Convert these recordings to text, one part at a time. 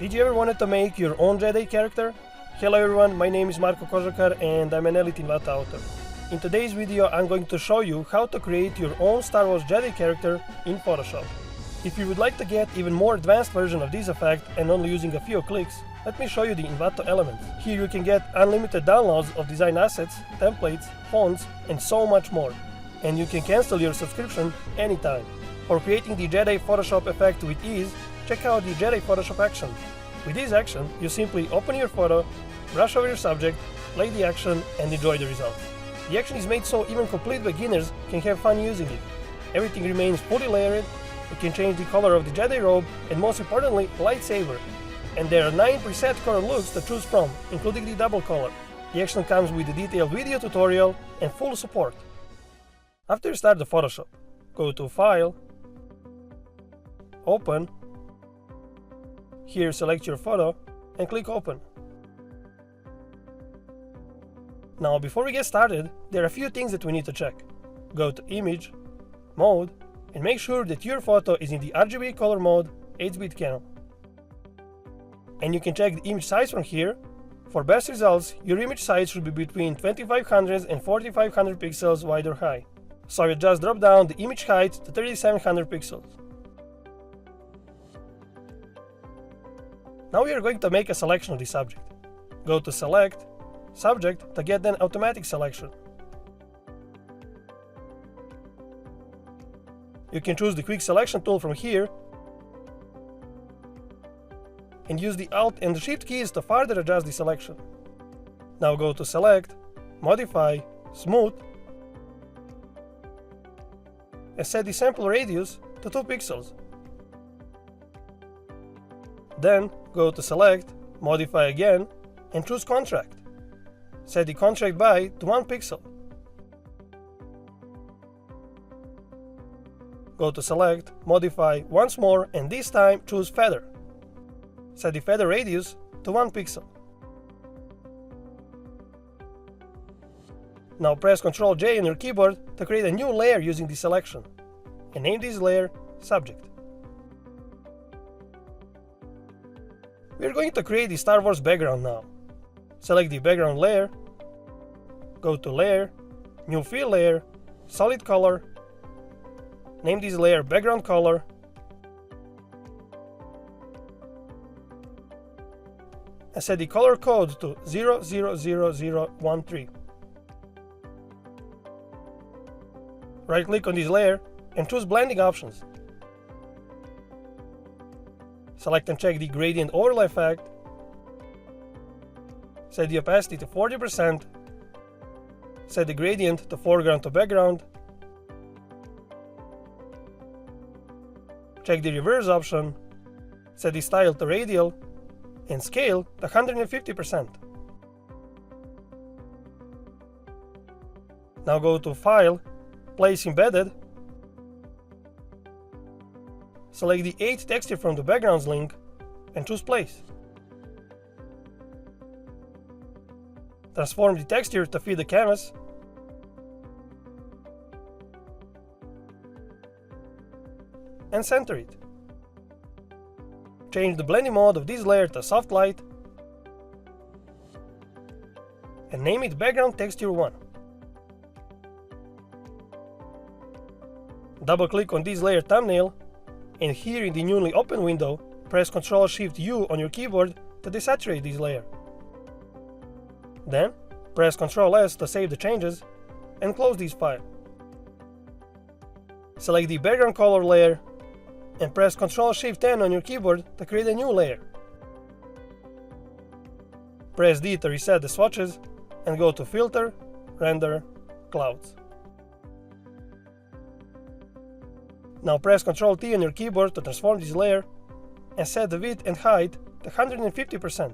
Did you ever wanted to make your own Jedi character? Hello everyone, my name is Marko Kožakar and I'm an elite Envato author. In today's video I'm going to show you how to create your own Star Wars Jedi character in Photoshop. If you would like to get even more advanced version of this effect and only using a few clicks, let me show you the Envato Elements. Here you can get unlimited downloads of design assets, templates, fonts and so much more. And you can cancel your subscription anytime. For creating the Jedi Photoshop effect with ease, check out the Jedi Photoshop action. With this action, you simply open your photo, brush over your subject, play the action and enjoy the results. The action is made so even complete beginners can have fun using it. Everything remains fully layered, you can change the color of the Jedi robe and most importantly, lightsaber. And there are 9 preset color looks to choose from, including the double color. The action comes with a detailed video tutorial and full support. After you start the Photoshop, go to File, Open. Here select your photo and click Open. Now before we get started, there are a few things that we need to check. Go to Image, Mode, and make sure that your photo is in the RGB color mode 8-bit Canon. And you can check the image size from here. For best results, your image size should be between 2500 and 4500 pixels wide or high. So you just drop down the image height to 3700 pixels. Now we are going to make a selection of the subject. Go to Select, Subject to get an automatic selection. You can choose the Quick Selection tool from here and use the Alt and the Shift keys to further adjust the selection. Now go to Select, Modify, Smooth, and set the sample radius to 2 pixels. Then go to Select, Modify again, and choose Contract. Set the contract by to 1 pixel. Go to Select, Modify once more, and this time choose Feather. Set the feather radius to 1 pixel. Now press Ctrl J on your keyboard to create a new layer using the selection, and name this layer Subject. We are going to create the Star Wars background now. Select the background layer, go to Layer, New Fill Layer, Solid Color, name this layer Background Color, and set the color code to 000013. Right click on this layer and choose Blending Options. Select and check the Gradient Overlay effect. Set the opacity to 40%. Set the gradient to foreground to background. Check the Reverse option. Set the style to radial and scale to 150%. Now go to File, Place Embedded. Select the 8 texture from the Backgrounds link and choose Place. Transform the texture to fit the canvas. And center it. Change the blending mode of this layer to Soft Light. And name it Background Texture 1. Double click on this layer thumbnail. And here in the newly opened window, press Ctrl-Shift-U on your keyboard to desaturate this layer. Then, press Ctrl-S to save the changes and close this file. Select the background color layer and press Ctrl-Shift-N on your keyboard to create a new layer. Press D to reset the swatches and go to Filter, Render, Clouds. Now press Ctrl-T on your keyboard to transform this layer and set the width and height to 150%.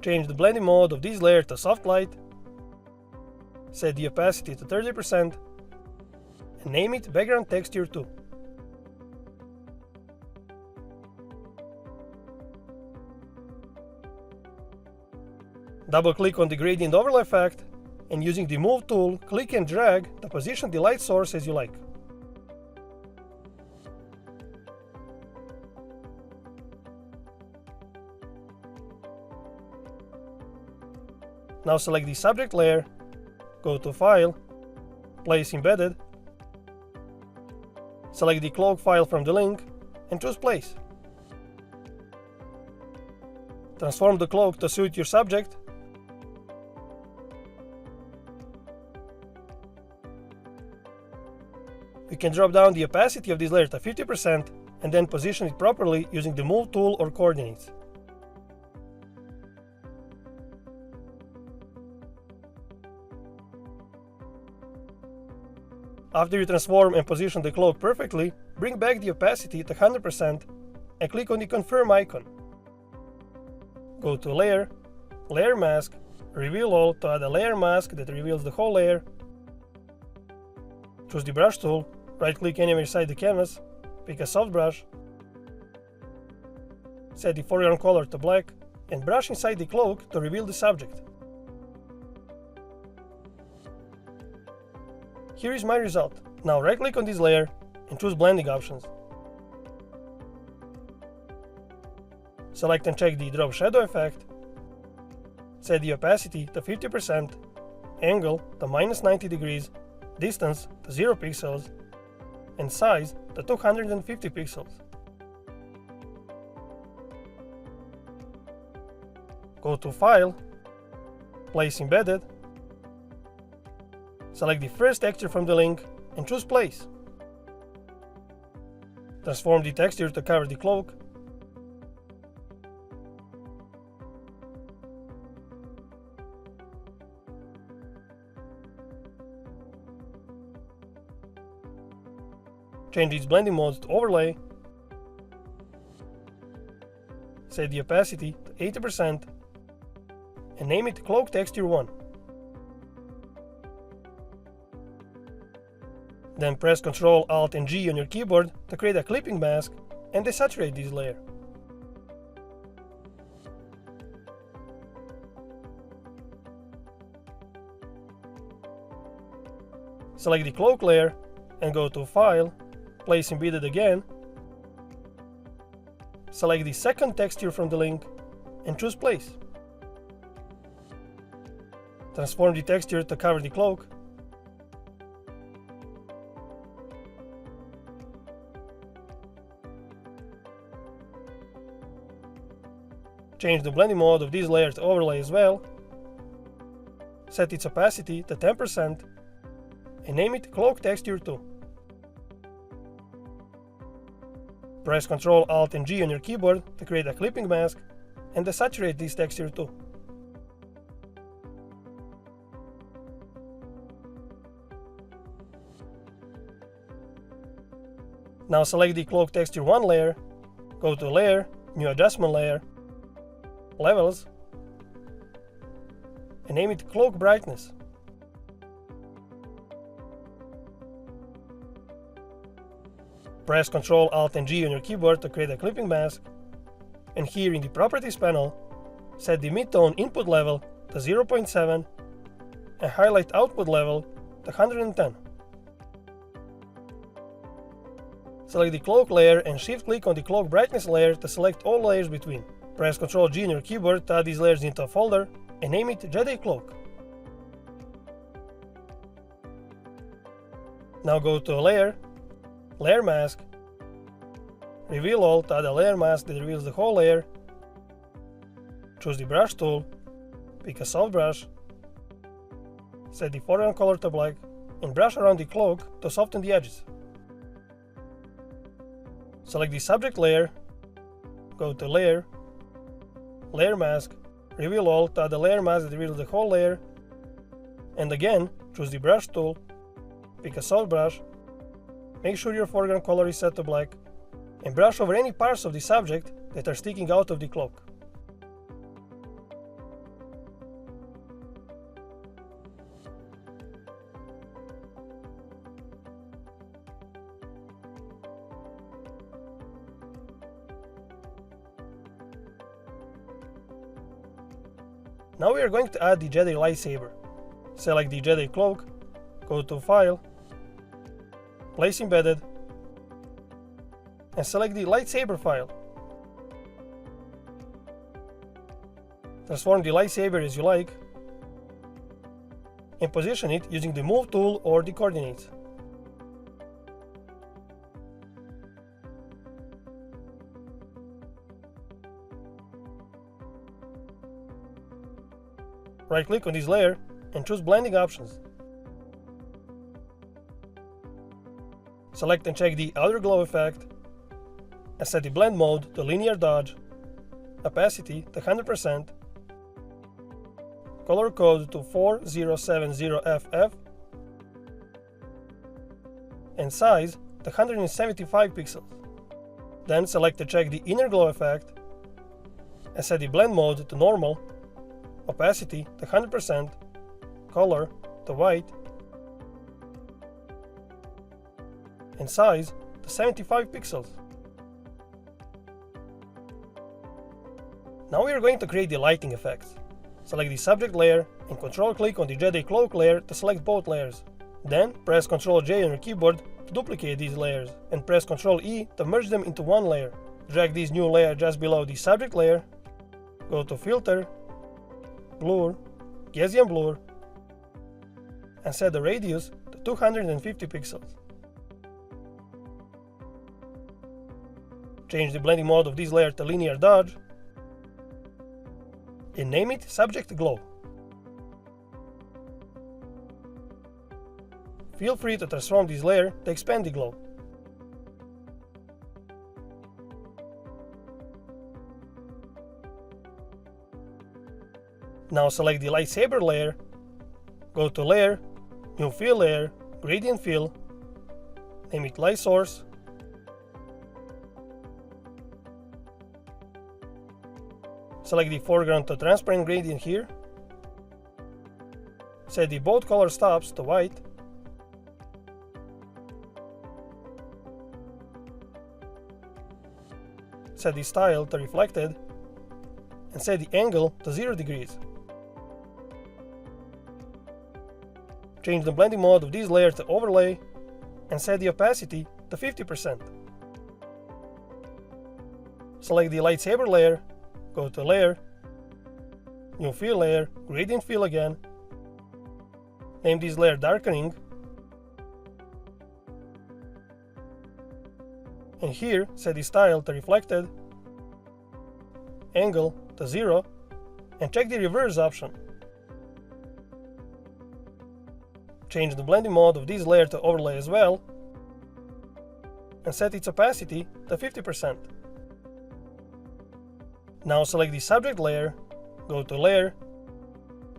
Change the blending mode of this layer to Soft Light. Set the opacity to 30% and name it Background Texture 2. Double click on the Gradient Overlay effect and using the Move tool, click and drag to position the light source as you like. Now select the subject layer, go to File, Place Embedded, select the cloak file from the link, and choose Place. Transform the cloak to suit your subject. You can drop down the opacity of this layer to 50% and then position it properly using the Move tool or coordinates. After you transform and position the cloak perfectly, bring back the opacity to 100% and click on the Confirm icon. Go to Layer, Layer Mask, Reveal All to add a layer mask that reveals the whole layer. Choose the Brush tool, right-click anywhere inside the canvas, pick a soft brush, set the foreground color to black, and brush inside the cloak to reveal the subject. Here is my result. Now right-click on this layer and choose Blending options. Select and check the Drop Shadow effect. Set the opacity to 50%, angle to -90 degrees, distance to 0 pixels, and size to 250 pixels. Go to File, Place Embedded, select the first texture from the link and choose Place. Transform the texture to cover the cloak. Change its blending mode to Overlay. Set the opacity to 80% and name it Cloak Texture 1. Then press Ctrl, Alt and G on your keyboard to create a clipping mask and desaturate this layer. Select the cloak layer and go to File, Place Embedded again. Select the second texture from the link and choose Place. Transform the texture to cover the cloak. Change the blending mode of this layer to Overlay as well. Set its opacity to 10% and name it Cloak Texture 2. Press Ctrl, Alt and G on your keyboard to create a clipping mask and desaturate this texture too. Now select the Cloak Texture 1 layer, go to Layer, New Adjustment Layer, Levels, and name it Cloak Brightness. Press Ctrl, Alt and G on your keyboard to create a clipping mask, and here in the Properties panel, set the midtone input level to 0.7 and highlight output level to 110. Select the cloak layer and shift-click on the cloak brightness layer to select all layers between. Press Ctrl G on your keyboard to add these layers into a folder and name it Jedi Cloak. Now go to Layer, Layer Mask, Reveal All to add a layer mask that reveals the whole layer. Choose the Brush tool, pick a soft brush, set the foreground color to black, and brush around the cloak to soften the edges. Select the subject layer, go to Layer, Layer Mask, Reveal All to add a layer mask that reveals the whole layer, and again choose the Brush tool, pick a soft brush, make sure your foreground color is set to black, and brush over any parts of the subject that are sticking out of the cloak. Now we are going to add the Jedi Lightsaber. Select the Jedi Cloak, go to File, Place Embedded, and select the lightsaber file. Transform the lightsaber as you like. and position it using the Move tool or the coordinates. Right-click on this layer and choose Blending Options. Select and check the Outer Glow effect and set the blend mode to Linear Dodge, opacity to 100%, color code to 4070FF, and size to 175 pixels. Then select and check the Inner Glow effect and set the blend mode to Normal, opacity to 100%, color to white, and size to 75 pixels. Now we are going to create the lighting effects. Select the subject layer and Control-click on the Jedi Cloak layer to select both layers. Then press Ctrl-J on your keyboard to duplicate these layers and press Ctrl-E to merge them into one layer. Drag this new layer just below the subject layer, go to Filter, Blur, Gaussian Blur, and set the radius to 250 pixels. Change the blending mode of this layer to Linear Dodge and name it Subject Glow. Feel free to transform this layer to expand the glow. Now select the lightsaber layer, go to Layer, New Fill Layer, Gradient Fill, name it Light Source, select the foreground to transparent gradient here, set the both color stops to white, set the style to reflected, and set the angle to 0 degrees. Change the blending mode of this layer to Overlay and set the opacity to 50%. Select the lightsaber layer, go to Layer, New Fill Layer, Gradient Fill again, name this layer Darkening, and here set the style to Reflected, angle to 0, and check the reverse option. Change the blending mode of this layer to Overlay as well, and set its opacity to 50%. Now select the subject layer, go to Layer,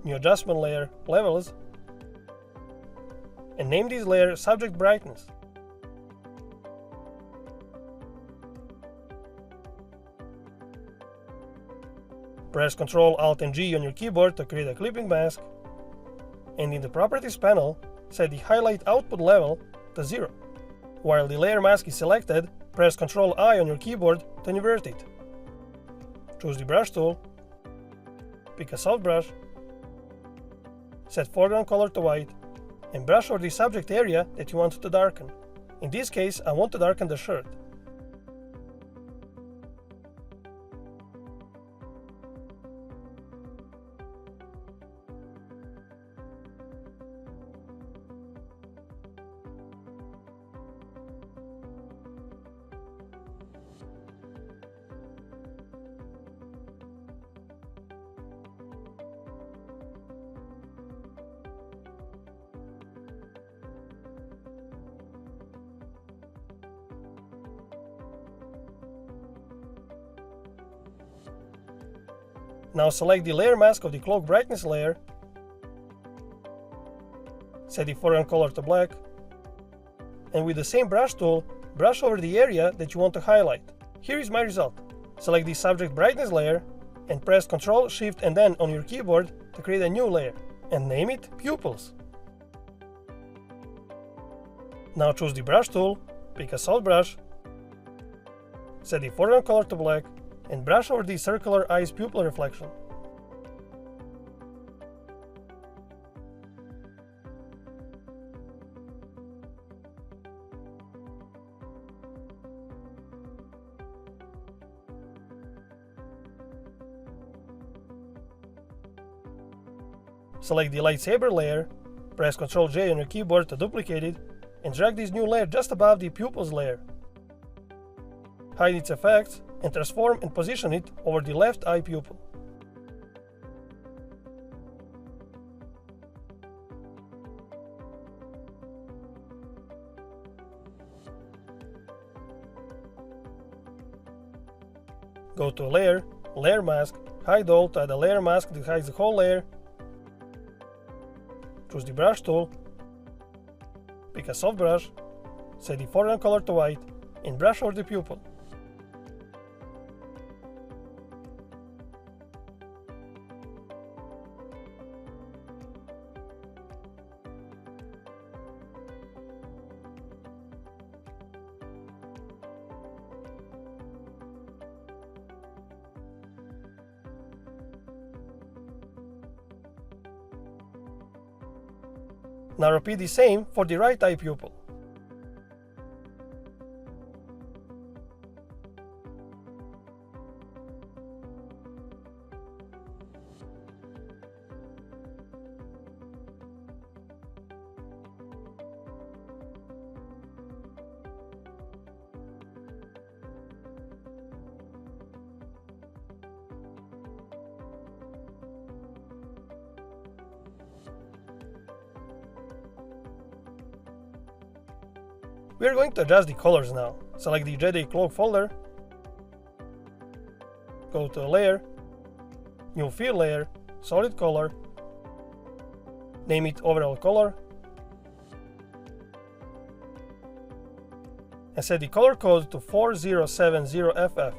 New Adjustment Layer, Levels, and name this layer Subject Brightness. Press Ctrl Alt and G on your keyboard to create a clipping mask, and in the Properties panel, set the Highlight Output level to 0. While the layer mask is selected, press Ctrl I on your keyboard to invert it. Choose the Brush tool, pick a soft brush, set foreground color to white, and brush over the subject area that you want to darken. In this case, I want to darken the shirt. Now select the layer mask of the cloak brightness layer, set the foreground color to black, and with the same brush tool, brush over the area that you want to highlight. Here is my result. Select the subject brightness layer and press Ctrl, Shift and N on your keyboard to create a new layer, and name it Pupils. Now choose the brush tool, pick a soft brush, set the foreground color to black, and brush over the circular eyes pupil reflection. Select the lightsaber layer, Press Ctrl J on your keyboard to duplicate it and drag this new layer just above the pupils layer. Hide its effects and transform and position it over the left eye pupil. Go to Layer, Layer Mask, hide all to add a layer mask that hides the whole layer. Choose the brush tool, pick a soft brush, set the foreground color to white, and brush over the pupil. Now repeat the same for the right eye pupil. We are going to adjust the colors now. Select the Jedi Cloak folder, go to Layer, New Fill Layer, Solid Color, name it Overall Color, and set the color code to 4070FF.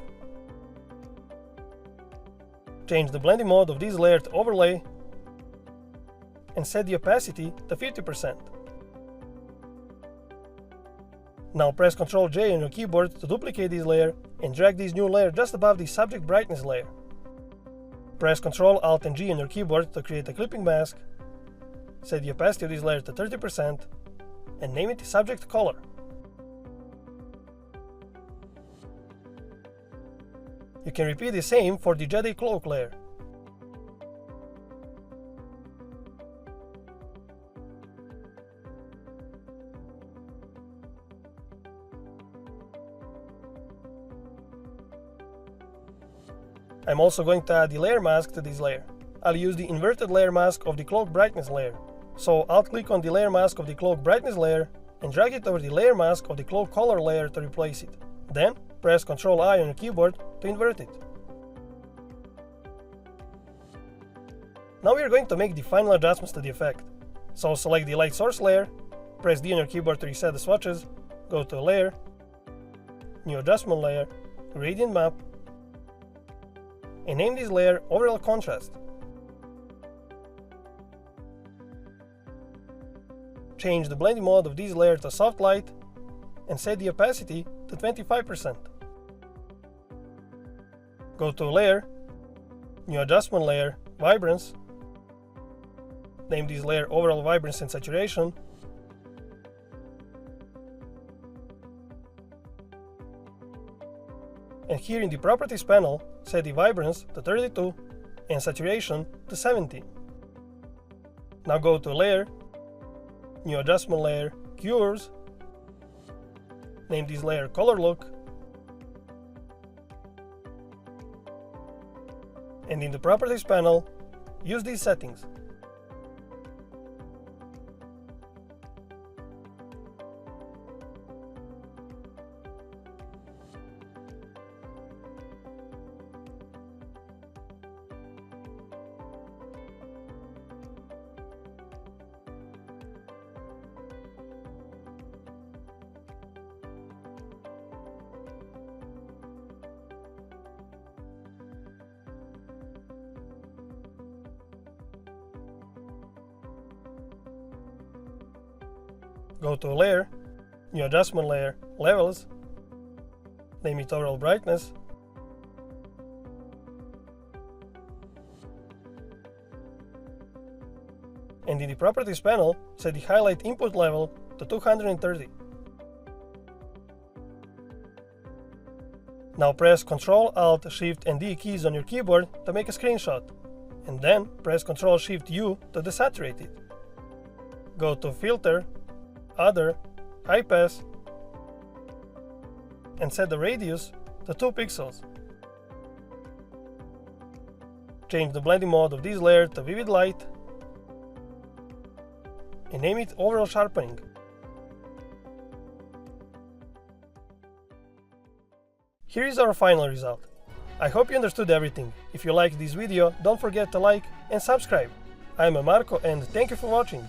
Change the blending mode of this layer to Overlay, and set the opacity to 50%. Now press Ctrl J on your keyboard to duplicate this layer and drag this new layer just above the subject brightness layer. Press Ctrl Alt and G on your keyboard to create a clipping mask. Set the opacity of this layer to 30% and name it Subject Color. You can repeat the same for the Jedi Cloak layer. I'm also going to add the layer mask to this layer. I'll use the inverted layer mask of the cloak brightness layer. So I'll click on the layer mask of the cloak brightness layer and drag it over the layer mask of the cloak color layer to replace it. Then press Ctrl I on your keyboard to invert it. Now we are going to make the final adjustments to the effect. So select the light source layer, press D on your keyboard to reset the swatches, go to Layer, New Adjustment Layer, Gradient Map, and name this layer Overall Contrast. Change the blending mode of this layer to Soft Light and set the opacity to 25%. Go to Layer, New Adjustment Layer, Vibrance, name this layer Overall Vibrance and Saturation, and here in the Properties panel, set the Vibrance to 32 and Saturation to 70. Now go to Layer, New Adjustment Layer, Curves, name this layer Color Look, and in the Properties panel, use these settings. Go to Layer, New Adjustment Layer, Levels, name it Overall Brightness, and in the Properties panel, set the Highlight Input Level to 230. Now press Ctrl, Alt, Shift and D keys on your keyboard to make a screenshot, and then press Ctrl, Shift, U to desaturate it. Go to Filter, Other, High Pass, and set the radius to 2 pixels. Change the blending mode of this layer to Vivid Light and name it Overall Sharpening. Here is our final result. I hope you understood everything. If you liked this video, don't forget to like and subscribe. I am Marco and thank you for watching.